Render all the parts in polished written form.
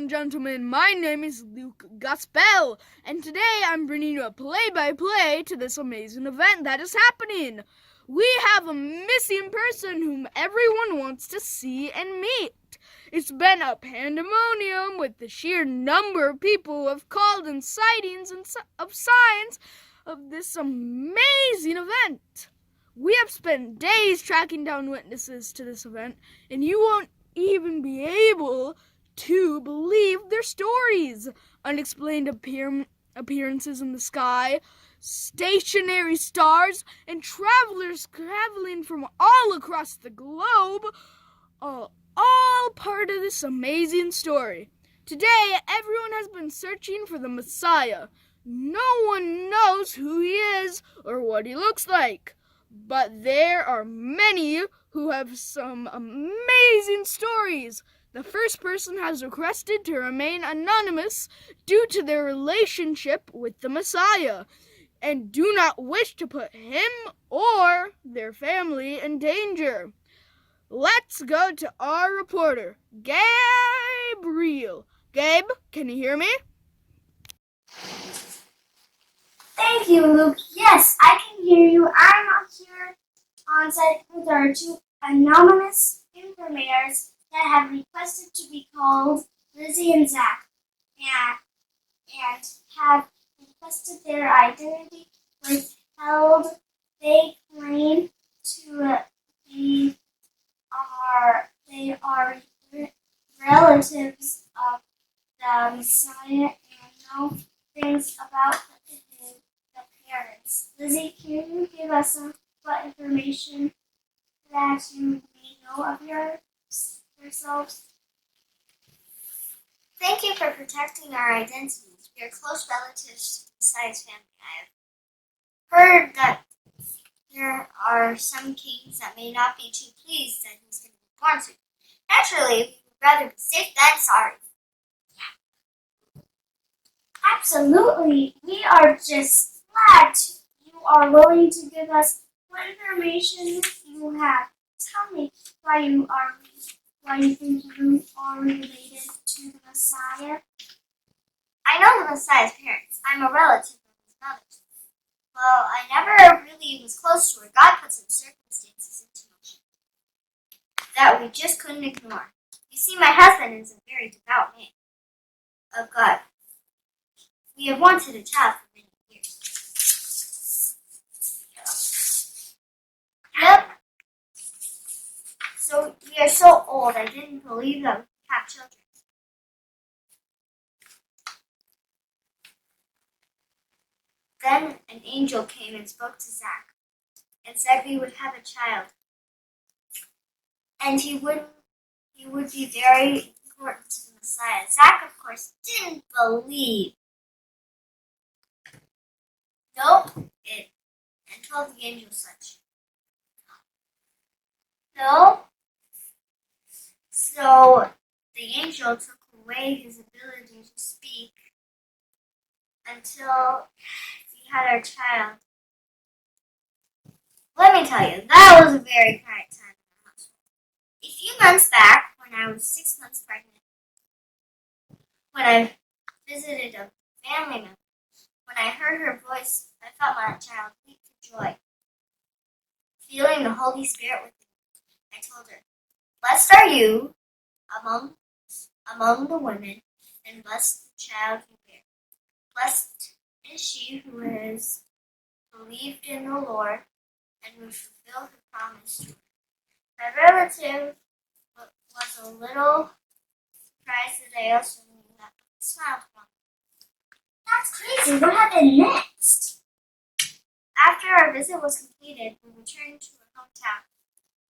and gentlemen, my name is Luke Gospel, and today I'm bringing you a play-by-play to this amazing event that is happening. We have a missing person whom everyone wants to see and meet. It's been a pandemonium with the sheer number of people who have called and sightings of signs of this amazing event. We have spent days tracking down witnesses to this event, and you won't even be able to believe their stories. Unexplained appearances in the sky, stationary stars, and travelers traveling from all across the globe are all part of this amazing story. Today, everyone has been searching for the Messiah. No one knows who he is or what he looks like, but there are many who have some amazing stories. The first person has requested to remain anonymous due to their relationship with the Messiah and do not wish to put him or their family in danger. Let's go to our reporter, Gabriel. Gabe, can you hear me? Thank you, Luke. Yes, I can hear you. I'm here on site with our two anonymous informators that have requested to be called Lizzie and Zach, and have requested their identity withheld. They claim they are relatives of the Messiah and know things about the parents. Lizzie, can you give us some information that you may know of yourselves? Thank you for protecting our identities. We are close relatives to the Messiah's family. I have heard that there are some kings that may not be too pleased that he's going to be born soon. Naturally, we would rather be safe than sorry. Absolutely. We are just glad you are willing to give us what information you have. Tell me why you think you are related to the Messiah. I know the Messiah's parents. I'm a relative of his mother's. Well, I never really was close to her. God put some circumstances into motion that we just couldn't ignore. You see, my husband is a very devout man of God. We have wanted a child for many years. Yep. So we are so old, I didn't believe that we could have children. Then an angel came and spoke to Zach and said we would have a child. And he would be very important to the Messiah. Zach, of course, didn't believe. Nope, and told the angel such. No. So the angel took away his ability to speak until we had our child. Let me tell you, that was a very quiet time in our household. A few months back, when I was 6 months pregnant, when I visited a family member, when I heard her voice, I felt my child leap for joy. Feeling the Holy Spirit within me, I told her, "Blessed are you among the women, and blessed the child you bear. Blessed is she who has believed in the Lord and will fulfill her promise to her." My relative was a little surprised that I also knew that, but smiled for me. That's crazy. What happened next? After our visit was completed, we returned to her hometown.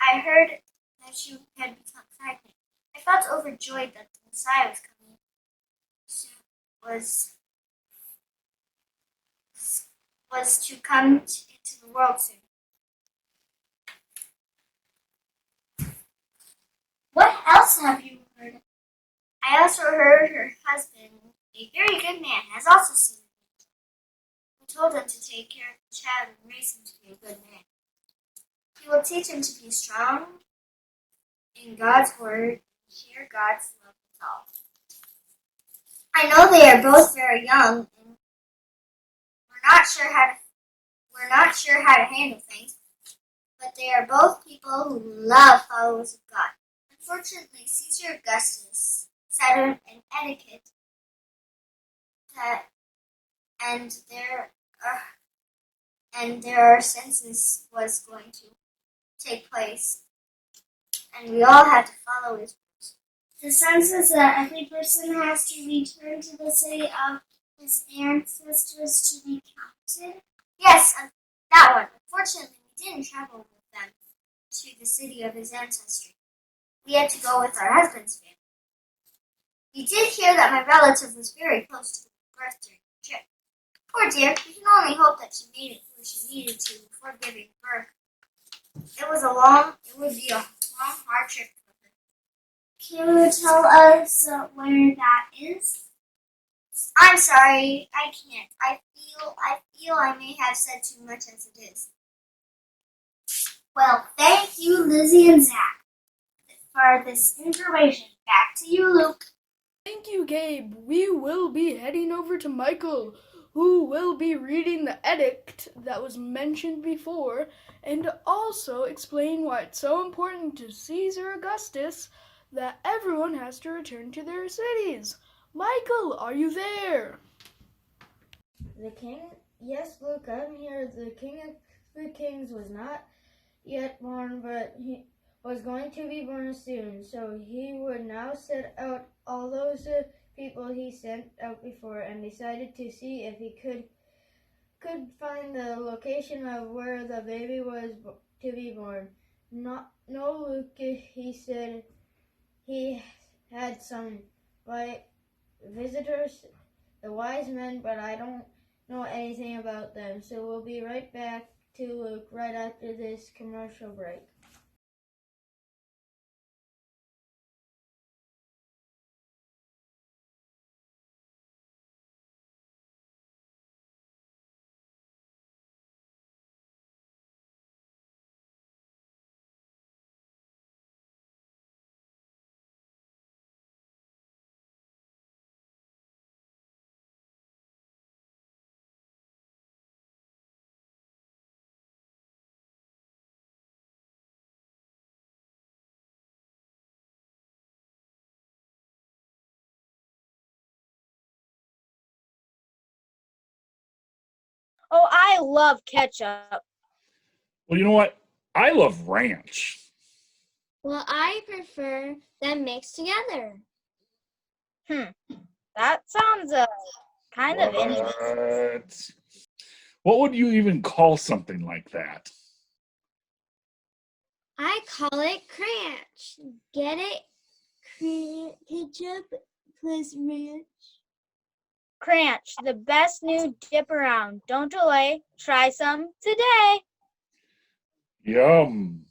I heard that she had become pregnant. I felt overjoyed that the Messiah was coming soon, was to come into the world soon. What else have you heard? I also heard her husband, a very good man, has also seen an angel who told him to take care of the child and raise him to be a good man. He will teach him to be strong in God's word and share God's love with all. I know they are both very young, and we're not sure how to handle things, but they are both people who love followers of God. Unfortunately, Caesar Augustus set an etiquette that and their census was going to take place, and we all had to follow his rules. The census that every person has to return to the city of his ancestors to be counted. Yes, that one. Unfortunately, we didn't travel with them to the city of his ancestry. We had to go with our husband's family. We did hear that my relative was very close to giving birth during the trip. Poor dear, we can only hope that she made it where she needed to before giving birth. It would be a long, hard trip for her. Can you tell us where that is? I'm sorry, I can't. I feel I may have said too much as it is. Well, thank you, Lizzie and Zach, for this information. Back to you, Luke. Thank you, Gabe. We will be heading over to Michael, who will be reading the edict that was mentioned before and also explain why it's so important to Caesar Augustus that everyone has to return to their cities. Michael, are you there? The king, yes, Luke, I'm here. The king of the kings was not yet born, but he was going to be born soon. So he would now set out all those people he sent out before and decided to see if he could find the location of where the baby was to be born. No, Luke, he said he had some visitors, the wise men, but I don't know anything about them. So we'll be right back to Luke right after this commercial break. Oh, I love ketchup. Well, you know what? I love ranch. Well, I prefer them mixed together. That sounds kind of interesting. What would you even call something like that? I call it cranch. Get it? Ketchup plus ranch. Cranch, the best new dip around. Don't delay. Try some today. Yum.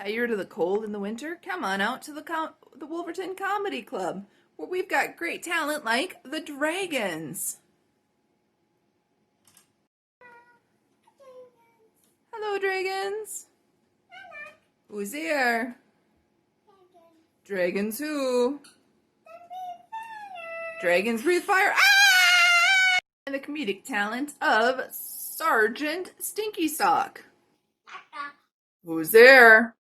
Tired of the cold in the winter? Come on out to the Wolverton Comedy Club, where we've got great talent like the Dragons. Hello, Dragons. Who's here? Dragons who? Dragons breathe fire. Ah! And the comedic talent of Sergeant Stinky Sock. Who's there?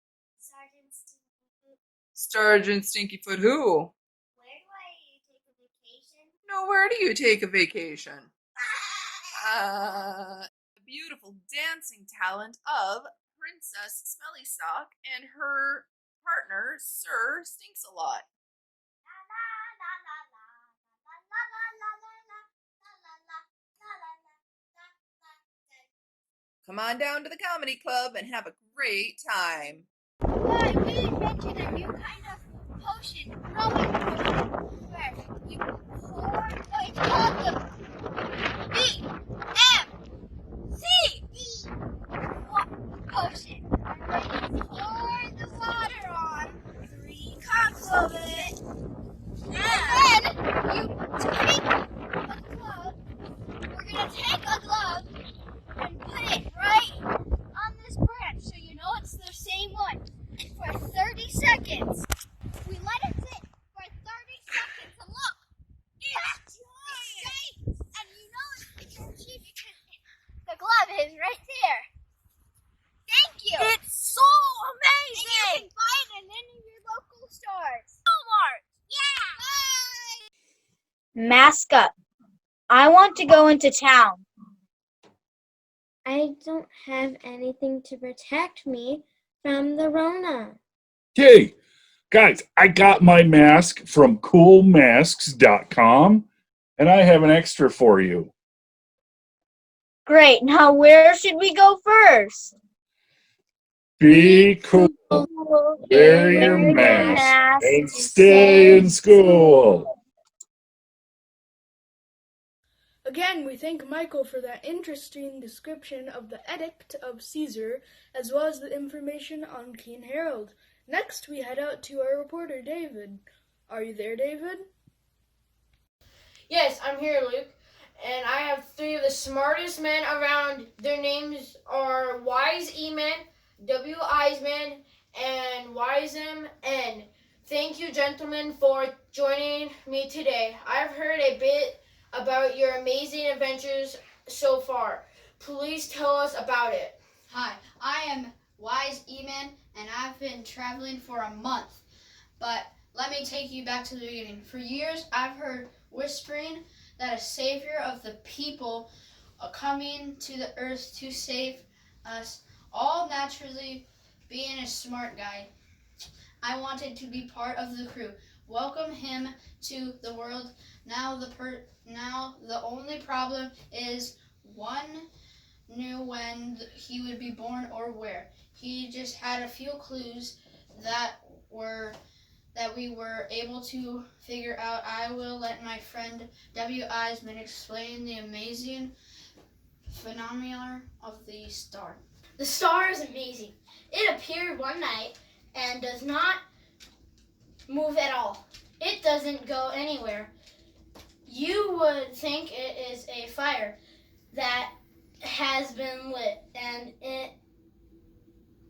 Sergeant Stinkyfoot who? Where do I take a vacation? No, where do you take a vacation? The beautiful dancing talent of Princess Smelly Sock and her partner, Sir Stinks-a-Lot. Come on down to the comedy club and have a great time. Why, we invented a new kind of potion, growing potion, where you pour, it's called the BMC potion. Where you pour the water on 3 cups of it, and then you take a glove. We're gonna take a glove and put it right on this branch so you know it's the same one for 30 seconds. We let it sit for 30 seconds and look, it's Mask up. I want to go into town. I don't have anything to protect me from the Rona. Hey, guys, I got my mask from coolmasks.com, and I have an extra for you. Great. Now where should we go first? Be cool, wear your mask, and stay in school. Again, we thank Michael for that interesting description of the edict of Caesar, as well as the information on King Harold. Next, we head out to our reporter, David. Are you there, David? Yes, I'm here, Luke. And I have three of the smartest men around. Their names are Wise E-Man, W. Eisman, and Wise M.N. Thank you, gentlemen, for joining me today. I've heard a bit about your amazing adventures so far. Please tell us about it. Hi, I am Wise E-Man, and I've been traveling for a month. But let me take you back to the beginning. For years, I've heard whispering that a savior of the people coming to the earth to save us, all naturally being a smart guy. I wanted to be part of the crew, welcome him to the world. Now the only problem is one knew when he would be born or where. He just had a few clues that we were able to figure out. I will let my friend W. Eisman explain the amazing phenomenon of the star. The star is amazing. It appeared one night and does not move at all. It doesn't go anywhere. You would think it is a fire that has been lit and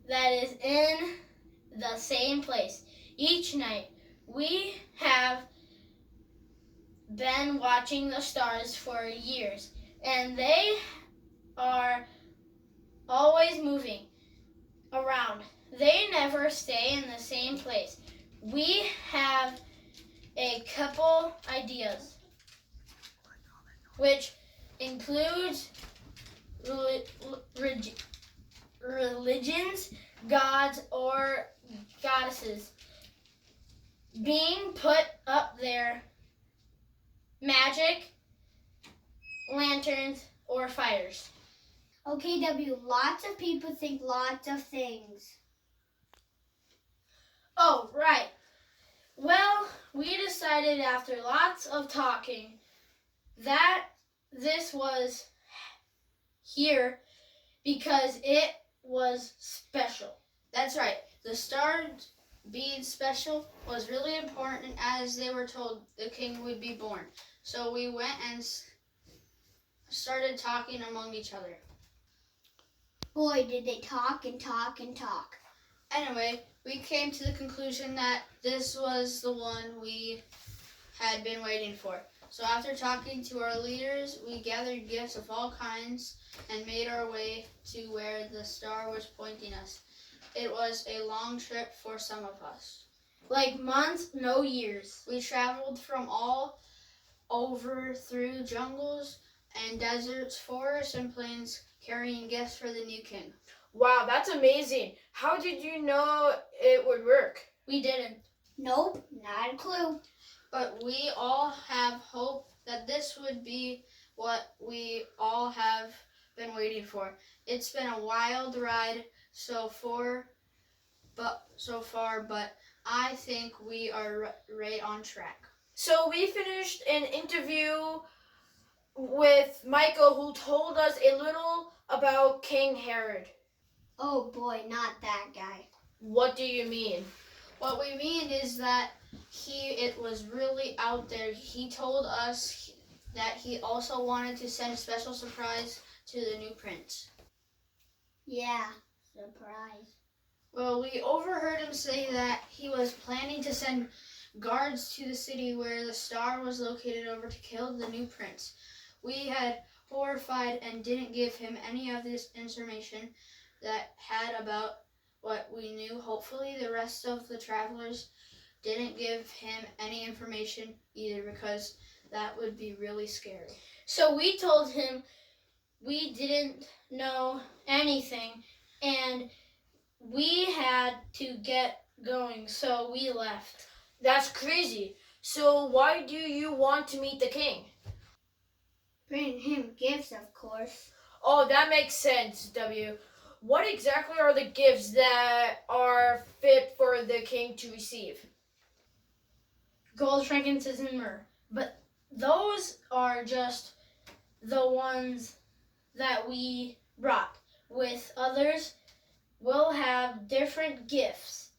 that is in the same place each night. We have been watching the stars for years, and they are always moving around. They never stay in the same place. We have a couple ideas, which includes religions, gods, or goddesses being put up there, magic, lanterns, or fires. Okay, W, lots of people think lots of things. Oh, right. Well, we decided after lots of talking that this was here because it was special. That's right. The star being special was really important, as they were told the king would be born. So we went and started talking among each other. Boy, did they talk and talk and talk. Anyway, we came to the conclusion that this was the one we had been waiting for. So after talking to our leaders, we gathered gifts of all kinds and made our way to where the star was pointing us. It was a long trip for some of us. Like months, no years. We traveled from all over through jungles and deserts, forests, and plains, carrying gifts for the new king. Wow, that's amazing. How did you know it would work? We didn't. Nope, not a clue. But we all have hope that this would be what we all have been waiting for. It's been a wild ride so far, but I think we are right on track. So we finished an interview with Michael, who told us a little about King Herod. Oh boy, not that guy. What do you mean? What we mean is that it was really out there. He told us that he also wanted to send a special surprise to the new prince. Yeah, surprise. Well, we overheard him say that he was planning to send guards to the city where the star was located over to kill the new prince. We had horrified and didn't give him any of this information that had about what we knew. Hopefully the rest of the travelers didn't give him any information either, because That would be really scary. So we told him we didn't know anything and we had to get going, so we left. That's crazy. So why do you want to meet the king? Bring him gifts, of course. Oh, that makes sense, W. What exactly are the gifts that are fit for the king to receive? Gold, frankincense, and myrrh. But those are just the ones that we brought. With others, we'll have different gifts.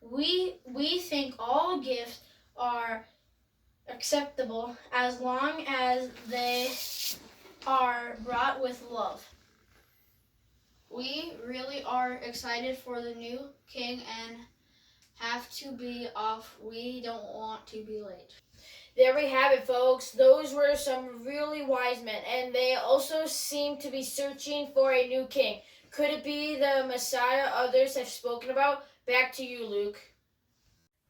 We think all gifts are acceptable as long as they are brought with love. We really are excited for the new king and have to be off. We don't want to be late. There we have it, folks. Those were some really wise men, and they also seem to be searching for a new king. Could it be the Messiah others have spoken about? Back to you, Luke.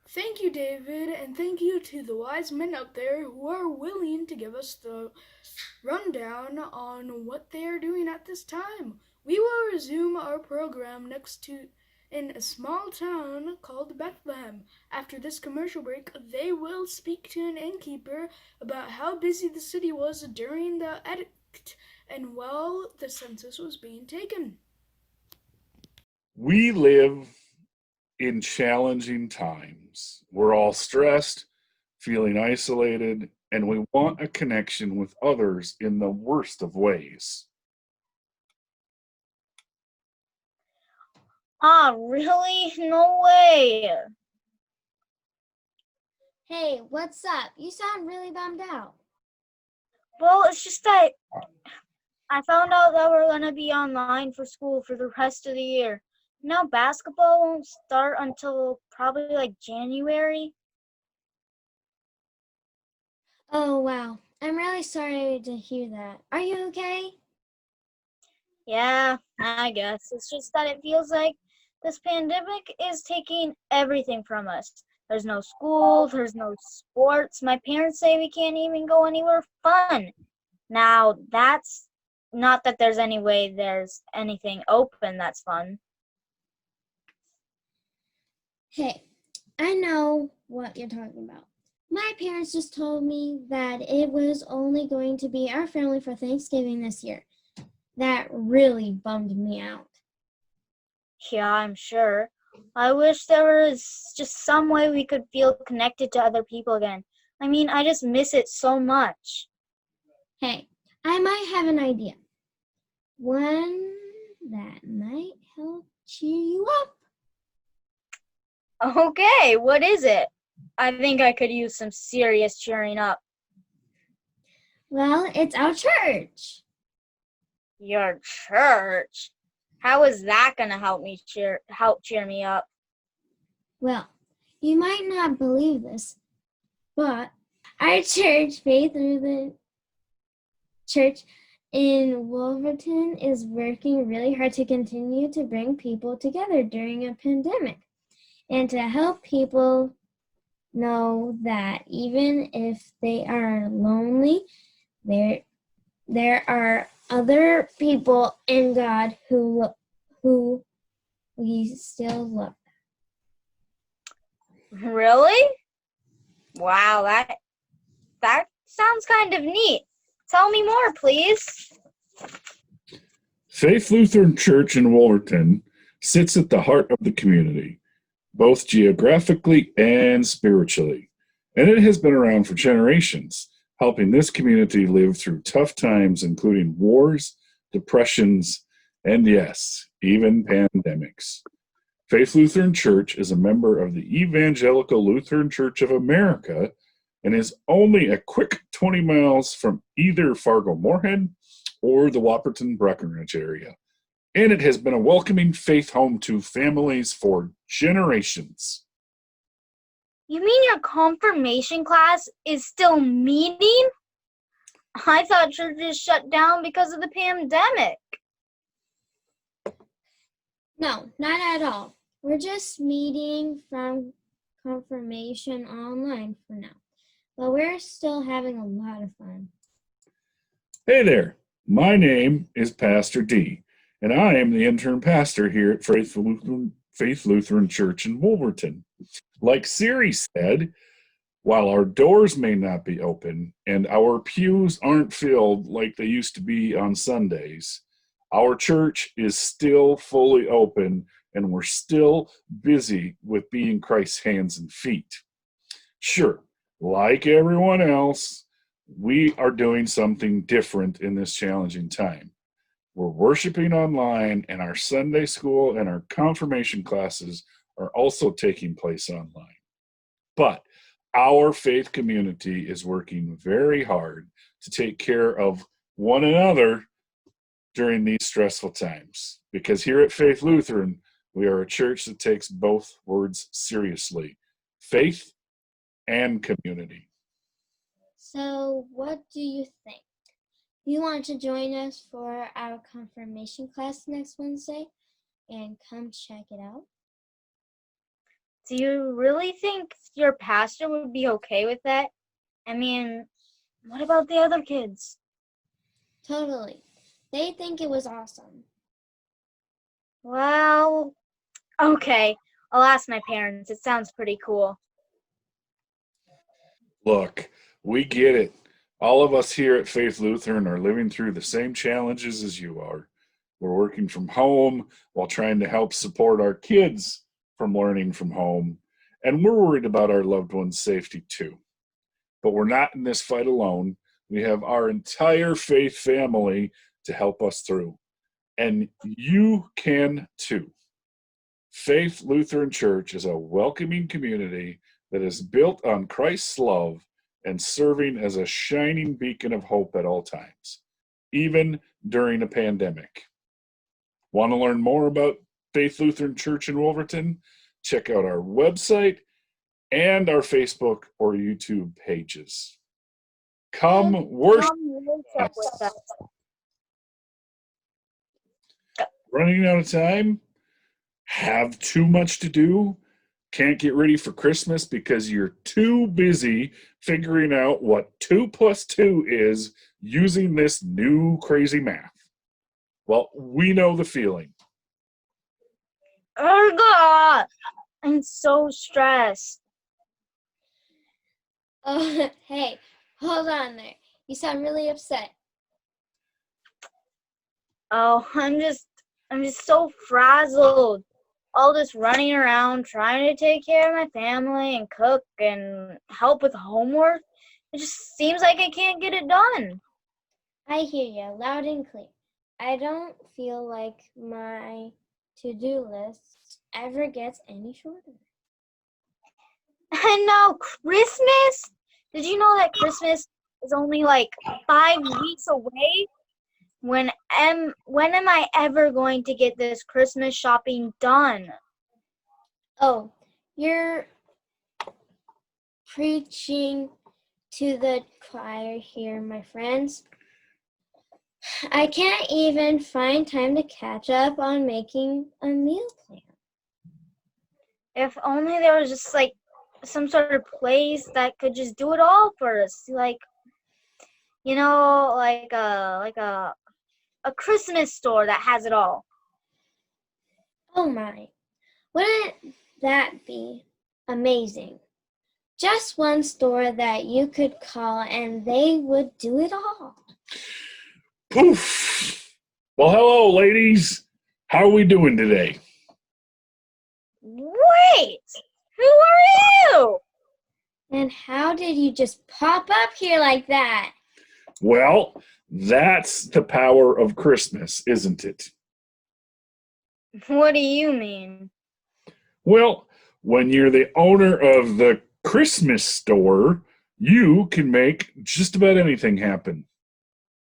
Thank you, David, and thank you to the wise men out there who are willing to give us the rundown on what they are doing at this time. We will resume our program in a small town called Bethlehem. After this commercial break, they will speak to an innkeeper about how busy the city was during the edict and while the census was being taken. We live in challenging times. We're all stressed, feeling isolated, and we want a connection with others in the worst of ways. Really? No way. Hey, what's up? You sound really bummed out. Well, it's just that I found out that we're going to be online for school for the rest of the year. Now basketball won't start until probably like January. Oh, wow. I'm really sorry to hear that. Are you okay? Yeah, I guess. It's just that it feels like this pandemic is taking everything from us. There's no school, there's no sports. My parents say we can't even go anywhere fun. Now, that's not that there's anything open that's fun. Hey, I know what you're talking about. My parents just told me that it was only going to be our family for Thanksgiving this year. That really bummed me out. Yeah, I'm sure. I wish there was just some way we could feel connected to other people again. I mean, I just miss it so much. Hey, I might have an idea. One that might help cheer you up. Okay, what is it? I think I could use some serious cheering up. Well, it's our church. Your church? How is that gonna help cheer me up? Well, you might not believe this, but our church, Faith Lutheran Church in Wolverton, is working really hard to continue to bring people together during a pandemic and to help people know that even if they are lonely, there are other people in God who we still love. Really? Wow, that sounds kind of neat. Tell me more, please. Faith Lutheran Church in Wolverton sits at the heart of the community, both geographically and spiritually, and it has been around for generations, helping this community live through tough times, including wars, depressions, and yes, even pandemics. Faith Lutheran Church is a member of the Evangelical Lutheran Church of America and is only a quick 20 miles from either Fargo-Moorhead or the Whopperton-Breckenridge area. And it has been a welcoming faith home to families for generations. You mean your confirmation class is still meeting? I thought churches shut down because of the pandemic. No, not at all. We're just meeting from confirmation online for now. but we're still having a lot of fun. Hey there, my name is Pastor D, and I am the intern pastor here at Faith Lutheran Church in Wolverton. Like Siri said, while our doors may not be open and our pews aren't filled like they used to be on Sundays, our church is still fully open and we're still busy with being Christ's hands and feet. Sure, like everyone else, we are doing something different in this challenging time. We're worshiping online, and our Sunday school and our confirmation classes are also taking place online. But our faith community is working very hard to take care of one another during these stressful times. Because here at Faith Lutheran, we are a church that takes both words seriously, faith and community. So, what do you think? You want to join us for our confirmation class next Wednesday and come check it out? Do you really think your pastor would be okay with that? I mean, what about the other kids? Totally. They think it was awesome. Well, okay. I'll ask my parents. It sounds pretty cool. Look, we get it. All of us here at Faith Lutheran are living through the same challenges as you are. We're working from home while trying to help support our kids from learning from home, and we're worried about our loved ones' safety too. But we're not in this fight alone. We have our entire faith family to help us through, and you can too. Faith Lutheran Church is a welcoming community that is built on Christ's love and serving as a shining beacon of hope at all times, even during a pandemic. Want to learn more about Faith Lutheran Church in Wolverton? Check out our website and our Facebook or YouTube pages. Come worship with us. Running out of time? Have too much to do? Can't get ready for Christmas because you're too busy figuring out what 2 plus 2 is using this new crazy math? Well, we know the feeling. Oh God, I'm so stressed. Oh, hey, hold on there. You sound really upset. Oh, I'm just so frazzled. All this running around, trying to take care of my family and cook and help with homework. It just seems like I can't get it done. I hear you loud and clear. I don't feel like my to-do list ever gets any shorter. And now Christmas? Did you know that Christmas is only like 5 weeks away? When am I ever going to get this Christmas shopping done? Oh, you're preaching to the choir here, my friends. I can't even find time to catch up on making a meal plan. If only there was just like some sort of place that could just do it all for us, like, you know, like a Christmas store that has it all. Oh my, wouldn't that be amazing? Just one store that you could call and they would do it all. Poof! Well, hello, ladies. How are we doing today? Wait! Who are you? And how did you just pop up here like that? Well, that's the power of Christmas, isn't it? What do you mean? Well, when you're the owner of the Christmas store, you can make just about anything happen.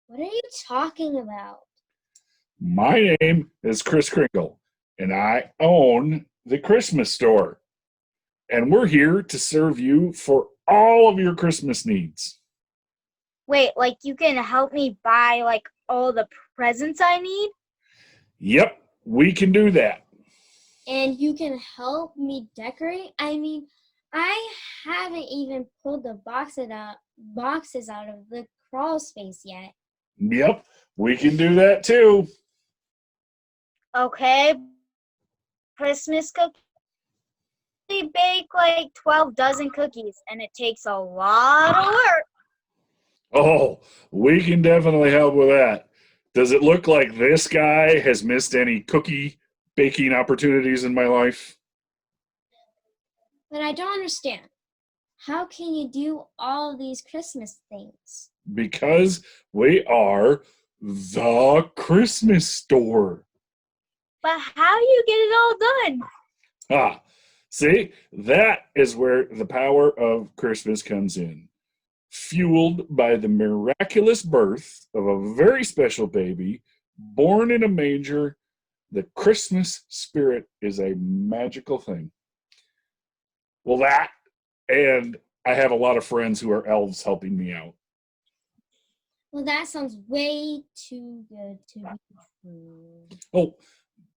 What are you talking about? My name is Chris Kringle, and I own the Christmas store. And we're here to serve you for all of your Christmas needs. Wait, like you can help me buy like all the presents I need? Yep, we can do that. And you can help me decorate? I mean, I haven't even pulled the boxes out of the crawl space yet. Yep, we can do that too. Okay, Christmas cookie. We bake like 12 dozen cookies, and it takes a lot of work. Oh, we can definitely help with that. Does it look like this guy has missed any cookie baking opportunities in my life? But I don't understand. How can you do all of these Christmas things? Because we are the Christmas store. But how do you get it all done? Ah, see, that is where the power of Christmas comes in. Fueled by the miraculous birth of a very special baby born in a manger, the Christmas spirit is a magical thing. Well, that, and I have a lot of friends who are elves helping me out. Well, that sounds way too good to be true. Oh,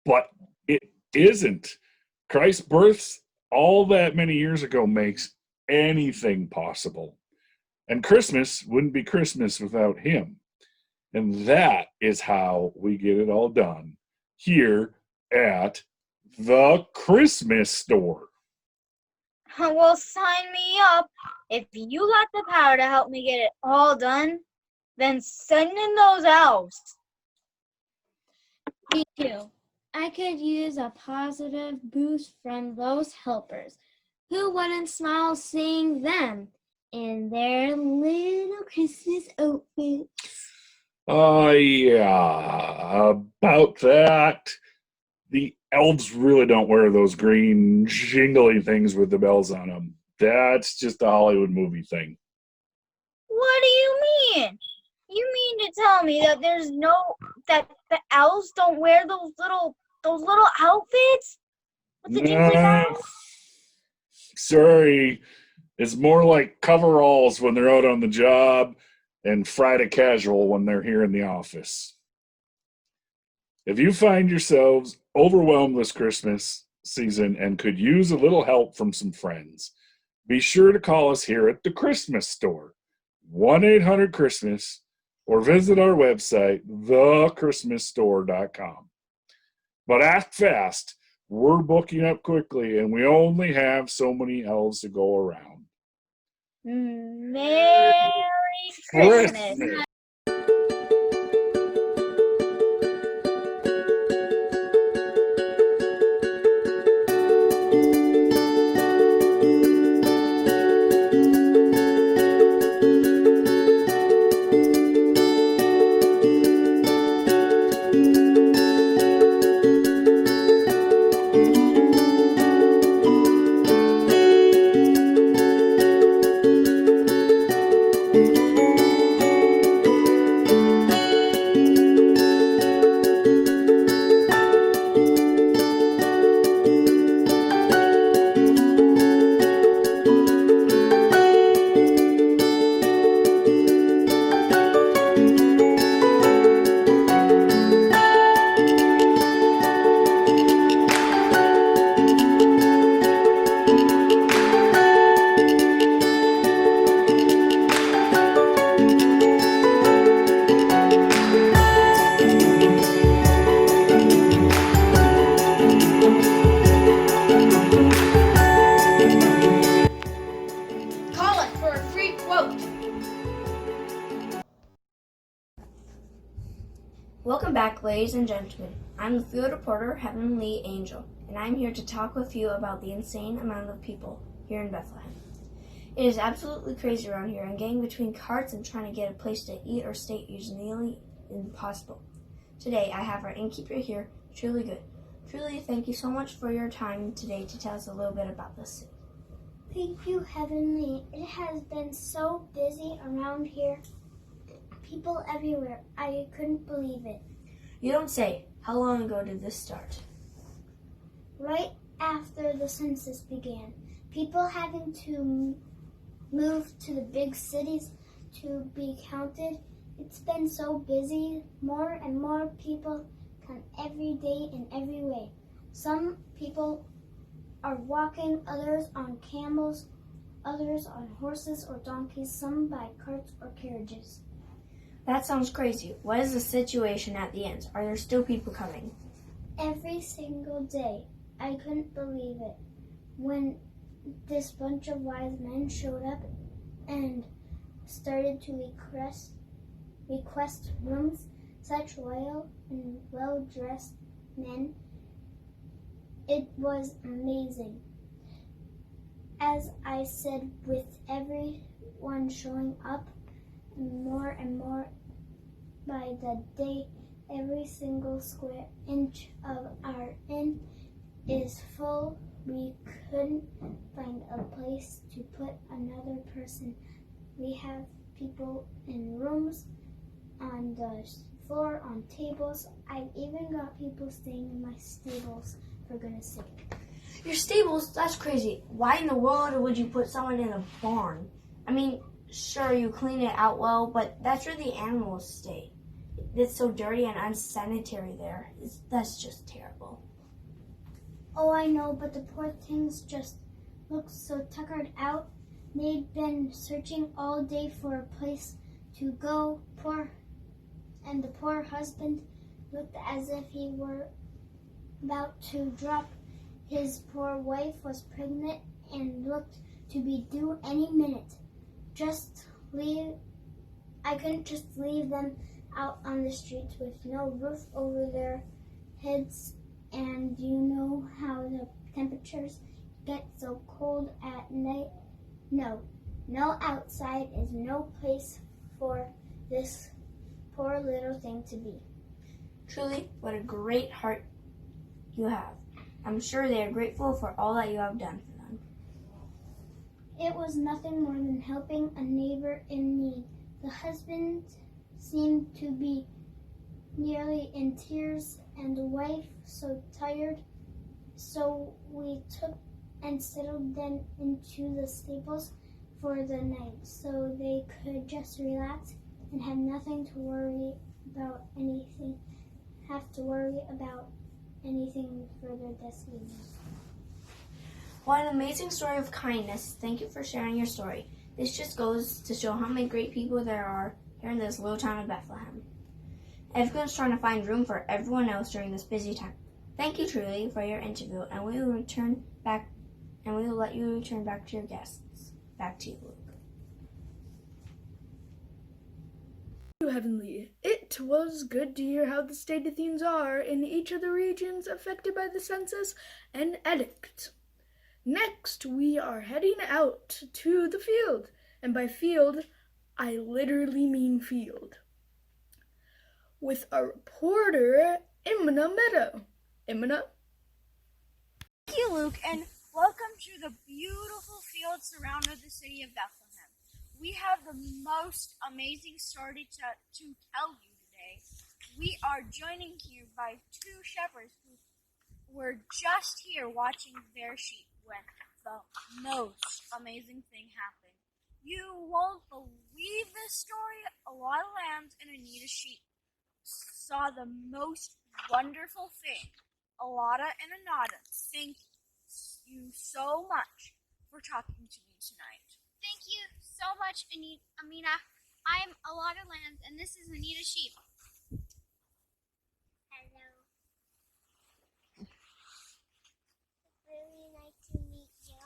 but it isn't. Christ's birth all that many years ago makes anything possible. And Christmas wouldn't be Christmas without him. And that is how we get it all done here at the Christmas store. Well, sign me up. If you got the power to help me get it all done, then send in those elves. Me too. I could use a positive boost from those helpers. Who wouldn't smile seeing them in their little Christmas outfits? Yeah, about that. The elves really don't wear those green jingly things with the bells on them. That's just a Hollywood movie thing. What do you mean? You mean to tell me that that the elves don't wear those little outfits with the jingly bells? Sorry, it's more like coveralls when they're out on the job and Friday casual when they're here in the office. If you find yourselves overwhelmed this Christmas season and could use a little help from some friends, be sure to call us here at the Christmas store, 1-800-CHRISTMAS, or visit our website, thechristmasstore.com. But act fast. We're booking up quickly, and we only have so many elves to go around. Merry Christmas. Call us for a free quote. Welcome back, ladies and gentlemen. I'm the field reporter, Heavenly Angel, and I'm here to talk with you about the insane amount of people here in Bethlehem. It is absolutely crazy around here, and getting between carts and trying to get a place to eat or stay is nearly impossible. Today, I have our innkeeper here, Truly Good. Truly, thank you so much for your time today to tell us a little bit about this city. Thank you, Heavenly. It has been so busy around here. People everywhere. I couldn't believe it. You don't say. How long ago did this start? Right after the census began, people having to move to the big cities to be counted. It's been so busy. More and more people come every day in every way. Some people are walking, others on camels, others on horses or donkeys, some by carts or carriages. That sounds crazy. What is the situation at the end? Are there still people coming? Every single day. I couldn't believe it. When this bunch of wise men showed up and started to request rooms, such royal and well-dressed men. It was amazing. As I said, with everyone showing up more and more by the day, every single square inch of our inn is full. We couldn't find a place to put another person. We have people in rooms, on the floor, on tables. I've even got people staying in my stables, for goodness sake. Your stables? That's crazy. Why in the world would you put someone in a barn? I mean, sure, you clean it out well, but that's where the animals stay. It's so dirty and unsanitary there. That's just terrible. Oh, I know, but the poor things just look so tuckered out. They'd been searching all day for a place to go. And the poor husband looked as if he were about to drop. His poor wife was pregnant and looked to be due any minute. I couldn't just leave them out on the streets with no roof over their heads. And you know how the temperatures get so cold at night? No outside is no place for this poor little thing to be. Truly, what a great heart you have. I'm sure they are grateful for all that you have done for them. It was nothing more than helping a neighbor in need. The husband seemed to be nearly in tears, and the wife so tired. So we took and settled them into the stables for the night so they could just relax and have nothing to worry about anything further this evening. What an amazing story of kindness. Thank you for sharing your story. This just goes to show how many great people there are here in this little town of Bethlehem. Everyone's trying to find room for everyone else during this busy time. Thank you, Truly, for your interview, and we will let you return back to your guests. Back to you, Luke. Thank you, Heavenly. It was good to hear how the state of things are in each of the regions affected by the census and edict. Next, we are heading out to the field, and by field, I literally mean field, with our reporter, Imna Meadow. Imna? Thank you, Luke, and welcome to the beautiful fields surrounding the city of Bethlehem. We have the most amazing story to tell you today. We are joined here by two shepherds who were just here watching their sheep when the most amazing thing happened. You won't believe this story. A lot of lambs and a need of sheep saw the most wonderful thing. Alada and Anada, thank you so much for talking to me tonight. Thank you so much, Amina. I'm Alada Lambs, and this is Anita Sheep. Hello. Really nice to meet you.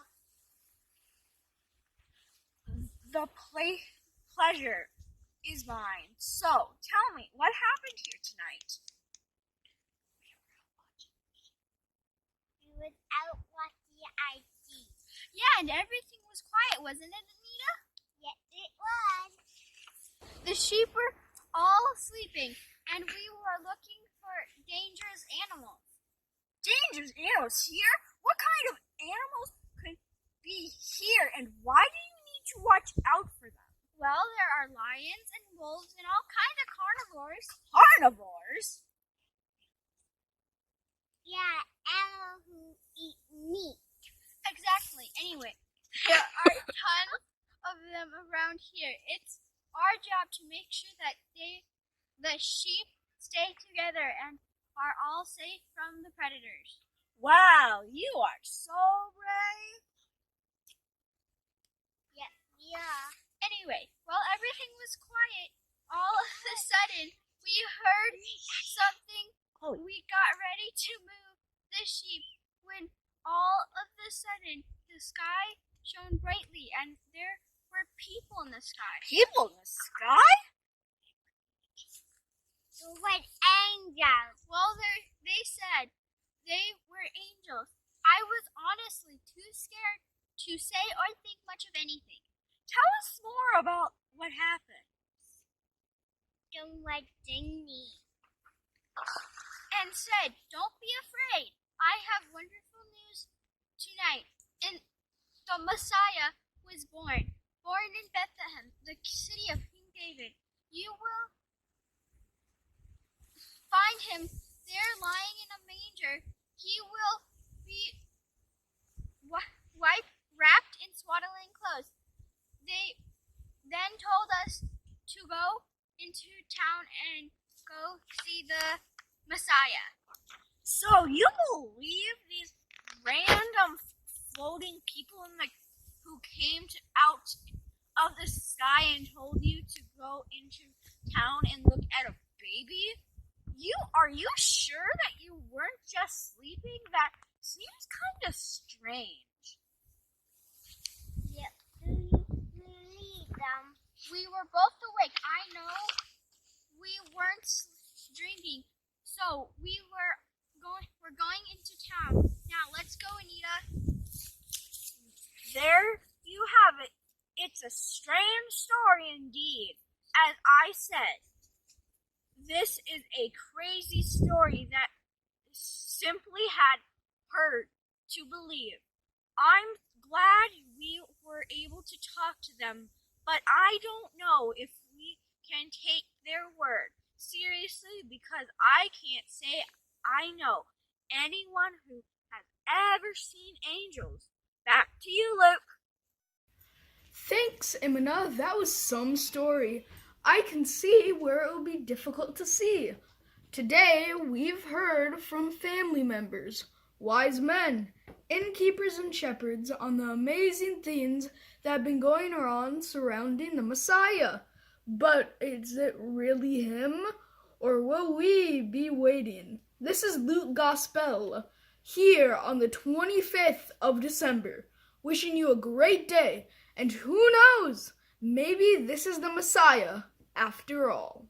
The pleasure is mine. So, tell me, what happened here tonight? We was out watching IT. Yeah, and everything was quiet, wasn't it, Anita? Yes, it was. The sheep were all sleeping, and we were looking for dangerous animals. Dangerous animals here? What kind of animals could be here, and why do you need to watch out for them? Well, there are lions and wolves and all kinds of carnivores. Carnivores? Yeah, animals who eat meat. Exactly. Anyway, there are tons of them around here. It's our job to make sure that the sheep stay together and are all safe from the predators. Wow, you are so brave. Yeah. Anyway, while everything was quiet, all of a sudden we heard something. We got ready to move the sheep when all of a sudden the sky shone brightly and there were people in the sky. People in the sky? Like angels. Well, they said they were angels. I was honestly too scared to say or think much of anything. Tell us more about what happened. Don't like Disney. And said, "Don't be afraid. I have wonderful news tonight. And the Messiah was born in Bethlehem, the city of King David. You will find him there lying in a manger. He will be wrapped in swaddling clothes." They then told us to go into town and go see the Messiah. So you believe these random floating people who came out of the sky and told you to go into town and look at a baby? Are you sure that you weren't just sleeping? That seems kind of strange. Yep. Do you believe them? We were both awake. I know we weren't drinking, so we're going into town. Now let's go, Anita. There you have it. It's a strange story indeed. As I said, this is a crazy story that simply had heard to believe. I'm glad we were able to talk to them, but I don't know if we can take their word seriously because I can't say I know anyone who has ever seen angels. Back to you, Luke. Thanks, Imina. That was some story. I can see where it will be difficult to see. Today, we've heard from family members, wise men, innkeepers, and shepherds on the amazing things that have been going on surrounding the Messiah. But is it really him? Or will we be waiting? This is Luke Gospel, here on the 25th of December, wishing you a great day. And who knows? Maybe this is the Messiah after all.